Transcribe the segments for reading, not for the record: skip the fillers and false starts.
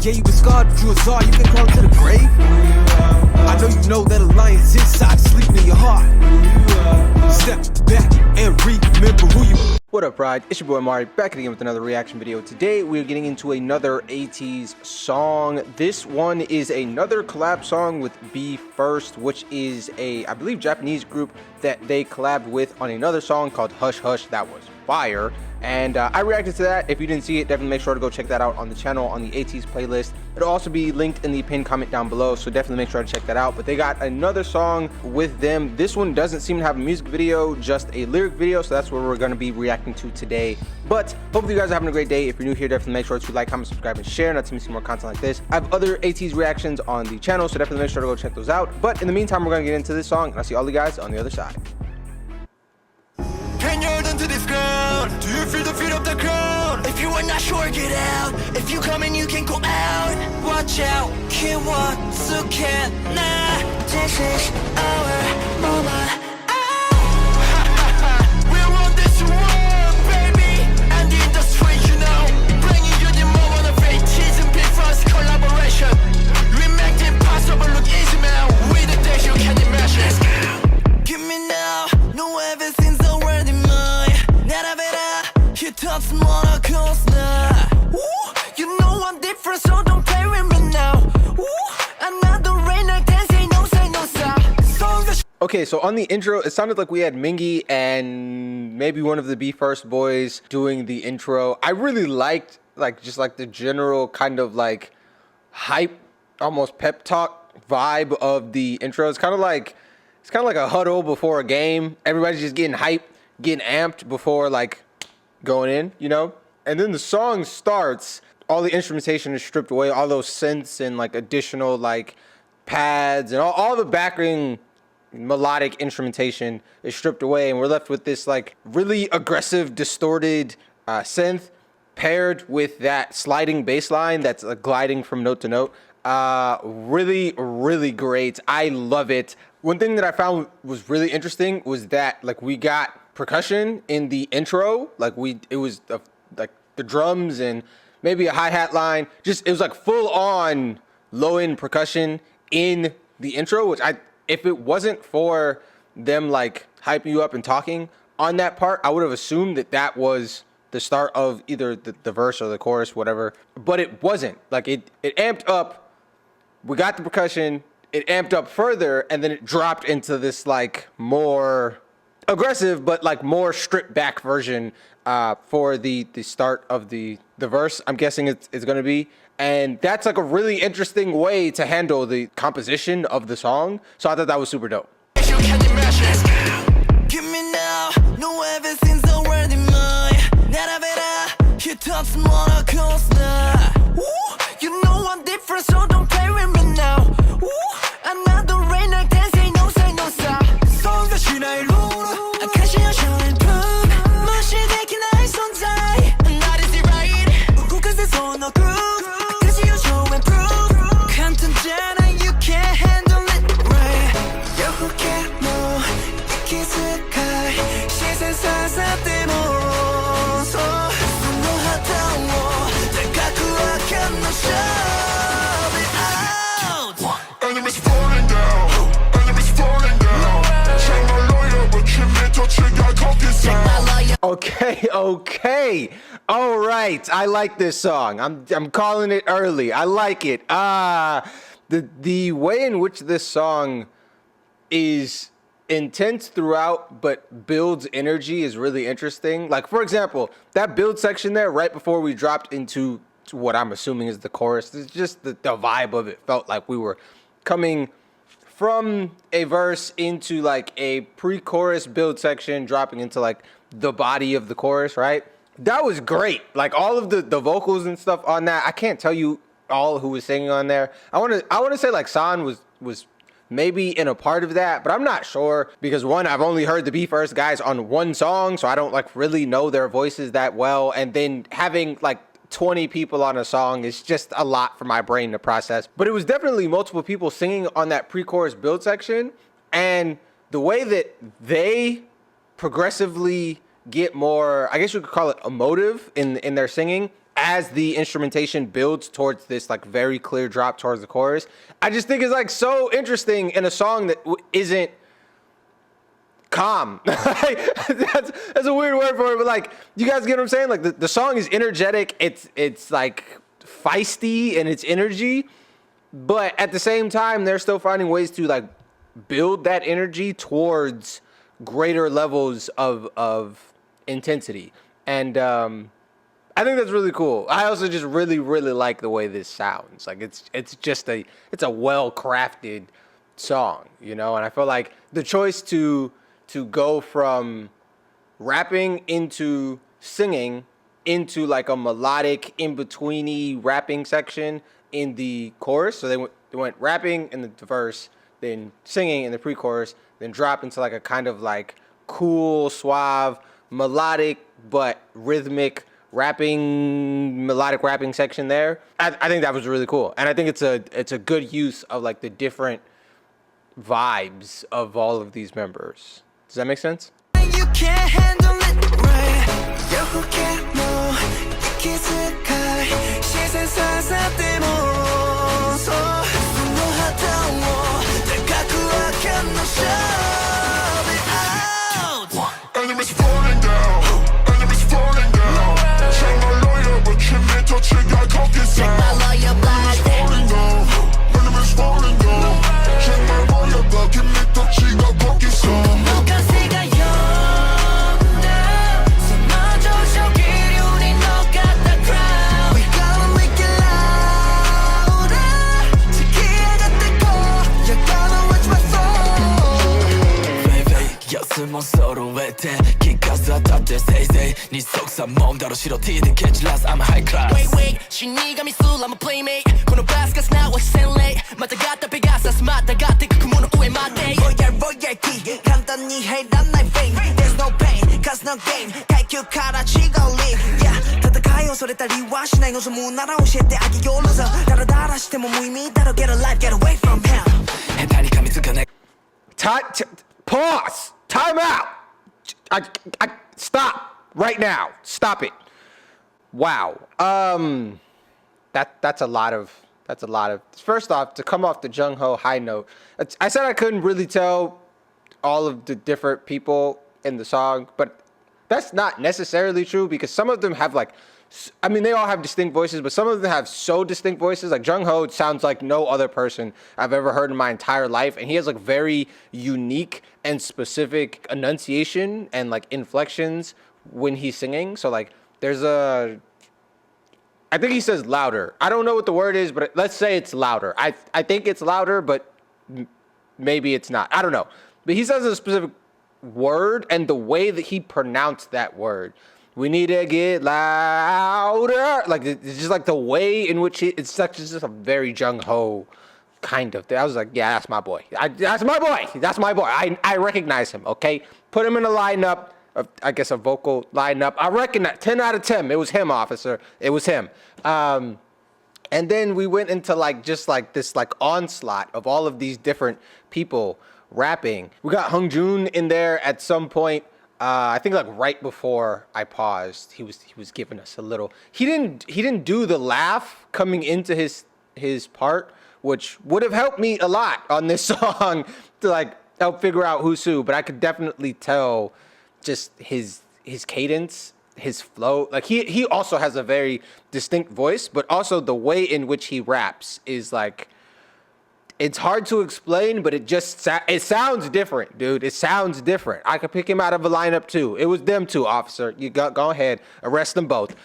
Yeah, you been scarred, but you a czar, you can crawl to the grave. I know you know that a lion's inside, sleeping in your heart. Step back and remember who you are. What up, Pride? It's your boy Amari, back again with another reaction video. Today, we're getting into another Ateez song. This one is another collab song with BE:FIRST, which is a, I believe, Japanese group that they collabed with on another song called Hush Hush. That was fire. And I reacted to that. If you didn't see it, definitely make sure to go check that out on the channel on the Ateez playlist. It'll also be linked in the pinned comment down below, so definitely make sure to check that out. But they got another song with them. This one doesn't seem to have a music video, just a lyric video, so that's what we're going to be reacting to today. But hopefully you guys are having a great day. If you're new here, definitely make sure to like, comment, subscribe, and share, not to miss more content like this. I have other Ateez reactions on the channel, so definitely make sure to go check those out. But in the meantime, we're going to get into this song, and I'll see all you guys on the other side. To this ground. Do you feel the feet of the crowd? If you are not sure, get out. If you come in, you can go out. Watch out, can't walk, so can't nah. This is our moment. We want this world, baby. And the industry, you know, bringing you the moment of Ateez and BE:FIRST collaboration. We make the impossible look easy, man. We the days you can imagine. Let's go. Give me now, no everything's already mine. You touch wanna close now. You know I'm different, so don't play with me now. Another rain like that, say no stop. Okay, so on the intro, it sounded like we had Mingi and maybe one of the BE:FIRST boys doing the intro. I really liked just the general kind of like hype, almost pep talk vibe of the intro. It's kind of like a huddle before a game. Everybody's just getting hyped, getting amped before like going in, you know? And then the song starts, all the instrumentation is stripped away, all those synths and like additional like pads and all the background melodic instrumentation is stripped away, and we're left with this like really aggressive distorted synth paired with that sliding bass line that's gliding from note to note. Really great. I love it. One thing that I found was really interesting was that like we got percussion in the intro, it was like the drums and maybe a hi-hat line. It was like full on low end percussion in the intro, which if it wasn't for them like hyping you up and talking on that part, I would have assumed that was the start of either the verse or the chorus, whatever. But it wasn't. Like it amped up. We got the percussion. It amped up further, and then it dropped into this like more aggressive but like more stripped back version for the start of the verse, I'm guessing it's going to be. And that's like a really interesting way to handle the composition of the song, so I thought that was super dope. You can imagine. Give me now, no everything's already mine. You touch wanna close now. You know I'm different, so don't play with me now. Another rain like that, say no stop. So the shit I Okay. All right. I like this song. I'm calling it early. I like it. The way in which this song is intense throughout but builds energy is really interesting. Like, for example, that build section there right before we dropped into what I'm assuming is the chorus, it's just the vibe of it felt like we were coming from a verse into like a pre-chorus build section, dropping into like the body of the chorus, right? That was great. Like all of the vocals and stuff on that. I can't tell you all who was singing on there. I want to say like San was maybe in a part of that, but I'm not sure because one, I've only heard the BE:FIRST guys on one song, so I don't like really know their voices that well. And then having like 20 people on a song is just a lot for my brain to process. But it was definitely multiple people singing on that pre-chorus build section, and the way that they progressively get more, I guess you could call it emotive in their singing, as the instrumentation builds towards this like very clear drop towards the chorus, I just think it's like so interesting in a song that isn't calm. that's a weird word for it, but like, you guys get what I'm saying? Like the song is energetic. It's like feisty in its energy, but at the same time, they're still finding ways to like build that energy towards greater levels of intensity. And I think that's really cool. I also just really, really like the way this sounds. Like it's a well-crafted song, you know? And I feel like the choice to go from rapping into singing into like a melodic in-betweeny rapping section in the chorus. So they went rapping in the verse, then singing in the pre-chorus, then drop into like a kind of like cool, suave, melodic but rhythmic melodic rapping section there. I think that was really cool, and I think it's a good use of like the different vibes of all of these members. Does that make sense? You can't handle it right. You can't know. 시선 사사대모 소 수노하던 no shove it out. Enemies falling down. Enemies falling down. Check my lawyer, but you need to check your cocky sound. Check my lawyer, but falling down. Enemies falling down. Check my lawyer, but you need to check your cocky sound. 서로의 기가스 아tat에 say say 네 속삼 멍다로 싫어 티든 catch last I'm high class wait 신이가 미술 I'm a playmate 코너 바스카스 나와 셀레이 맞다갔다 베가사스 맞다갔다 그 구문은 우에 맞대 royalty 간단히 해 난 나의 fame there's no pain cause no game 갈큐카라 치걸리 yeah 다다가요 소리 따리와 신의 요소 문나라 오실 때 아기 올라서 다라다라 시테모 무의미 따로 get a life get away from him 해다리 감이 뜨거네 Pause. Time out. I stop right now. Stop it. Wow. That's a lot of. First off, to come off the Jongho high note, I said I couldn't really tell all of the different people in the song, but that's not necessarily true because some of them have like. I mean, they all have distinct voices, but some of them have so distinct voices. Like Jongho sounds like no other person I've ever heard in my entire life, and he has like very unique and specific enunciation and like inflections when he's singing. So like, I think he says louder. I don't know what the word is, but let's say it's louder. I think it's louder, but maybe it's not. I don't know. But he says a specific word, and the way that he pronounced that word. We need to get louder. Like, it's just like the way in which it's just a very Jongho kind of thing. I was like, yeah, that's my boy. That's my boy. I recognize him, okay? Put him in a lineup, I guess a vocal lineup. I recognize 10 out of 10. It was him, officer. It was him. And then we went into like just like this like onslaught of all of these different people rapping. We got Hongjoong in there at some point. I think like right before I paused, he was giving us a little. He didn't do the laugh coming into his part, which would have helped me a lot on this song to like help figure out who's who. But I could definitely tell just his cadence, his flow. Like he also has a very distinct voice, but also the way in which he raps is like. It's hard to explain, but it sounds different, dude. It sounds different. I could pick him out of a lineup too. It was them two, officer. You go ahead, arrest them both.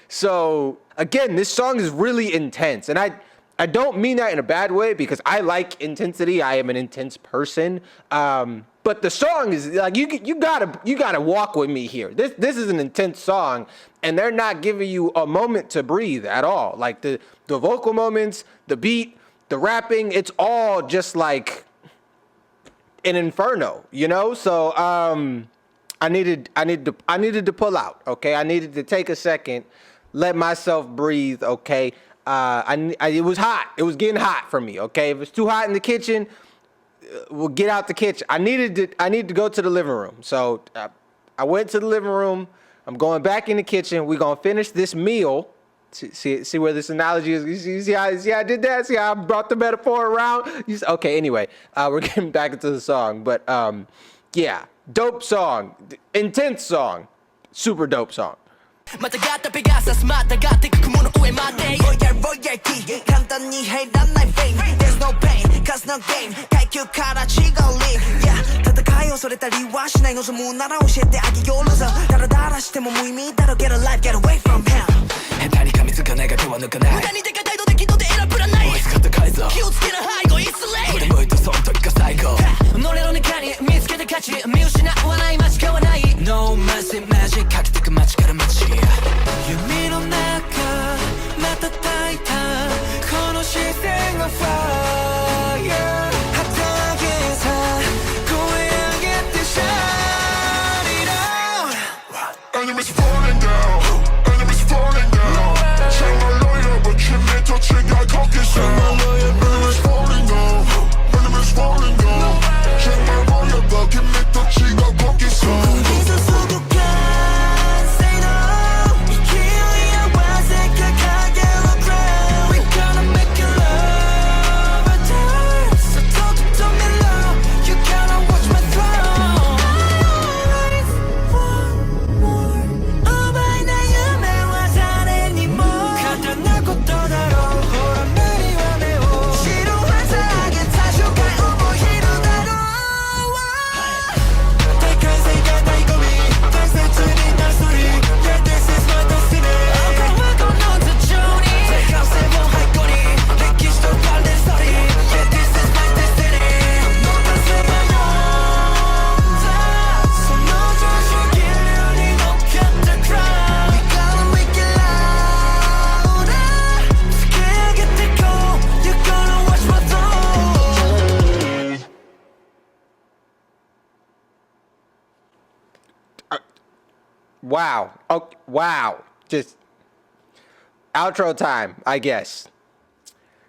So again, this song is really intense, and I don't mean that in a bad way because I like intensity. I am an intense person. But the song is like you gotta walk with me here. This is an intense song, and they're not giving you a moment to breathe at all. Like the vocal moments, the beat. The rapping, it's all just like an inferno, you know? So I needed to pull out, okay? I needed to take a second, let myself breathe, okay? It was hot. It was getting hot for me, okay? If it's too hot in the kitchen, we'll get out the kitchen. I needed to go to the living room. So I went to the living room. I'm going back in the kitchen. We're gonna finish this meal. See where this analogy is? You see how I did that? See how I brought the metaphor around? Okay, anyway, we're getting back into the song. But yeah, dope song. Intense song. Super dope song. またガタペガサスまたがってく雲の上まで Royalty 簡単に入らない fame There's no pain, cause no game 階級から違う league Yeah 戦い恐れたりはしない望むなら教えてあげよう loser ダラダラしても無意味だろ Get a life, get away from him 下手に噛みつかないが手は抜かない無駄にでかい態度で軌道で選ぶらない追いつかった改造気をつけな背後 It's late 振り向いたその時が最後己の中に見つけた価値見失わない間違わない No mercy magic かけてく街から街夢の中また焚いたこの視線が Fire 旗揚げさ声上げて Shine it out Enemies falling down Enemies falling down 정말 너의 버침에 터치가 걷겠어 Enemies falling down Enemies falling down 정말 너의 버침에 터치가 걷겠어 Wow. Oh, wow. Just outro time, I guess.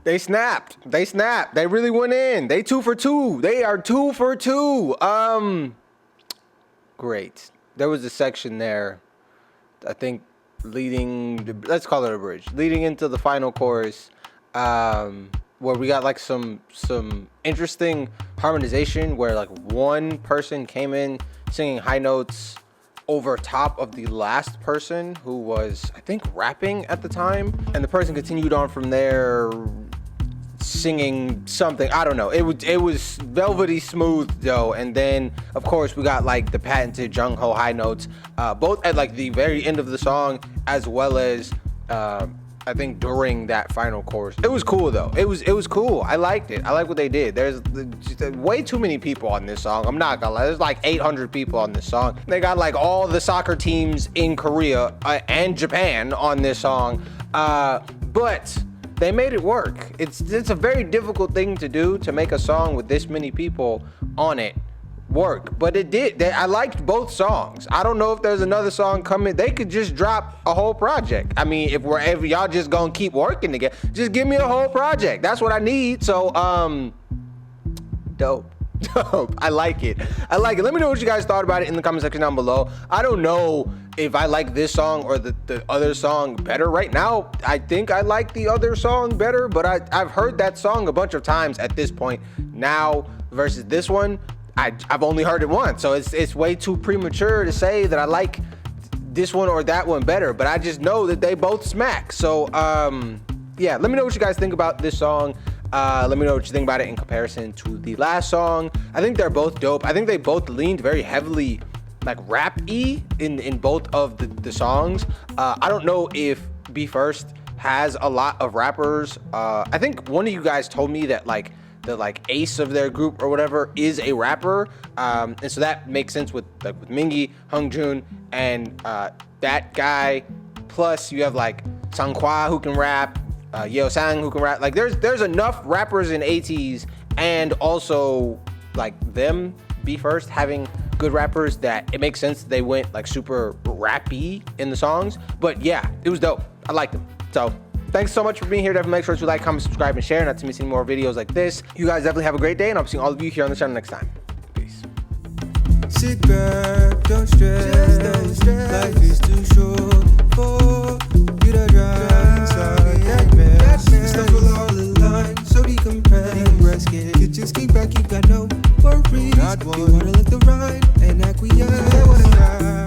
They snapped. They snapped. They really went in. They 2 for 2. They are 2 for 2. Great. There was a section there, I think, let's call it a bridge, leading into the final chorus, where we got like some interesting harmonization where like one person came in singing high notes over top of the last person who was, I think, rapping at the time, and the person continued on from there singing something. I don't know. It was velvety smooth though, and then of course we got like the patented Jongho high notes, both at like the very end of the song as well as I think during that final chorus. It was cool though. It was cool. I liked it. I like what they did. There's way too many people on this song. I'm not gonna lie. There's like 800 people on this song. They got like all the soccer teams in Korea and Japan on this song. But they made it work. It's a very difficult thing to do, to make a song with this many people on it work, but it did. I liked both songs. I don't know if there's another song coming. They could just drop a whole project. I mean, if y'all just gonna keep working together, just give me a whole project. That's what I need. So dope. I like it. Let me know what you guys thought about it in the comment section down below. I don't know if I like this song or the other song better. Right now, I think I like the other song better, but I've heard that song a bunch of times at this point now versus this one. I've only heard it once, so it's way too premature to say that I like this one or that one better, but I just know that they both smack. So yeah, let me know what you guys think about this song. Let me know what you think about it in comparison to the last song. I think they're both dope. I think they both leaned very heavily like rap-y in both of the songs. I don't know if Be First has a lot of rappers. I think one of you guys told me that like the ace of their group or whatever is a rapper, and so that makes sense with Mingi, Hongjoong, and that guy. Plus you have like Seonghwa who can rap, Yeosang who can rap. Like there's enough rappers in Ateez, and also like them Be First having good rappers that it makes sense that they went like super rappy in the songs. But yeah, it was dope. I liked them. So thanks so much for being here. Definitely make sure to like, comment, subscribe, and share not to miss any more videos like this. You guys definitely have a great day, and I'll be seeing all of you here on the channel next time. Peace. Sit back, don't stress. Life is too things kick back, you got no worries. You wanna let the ride and acquiesce.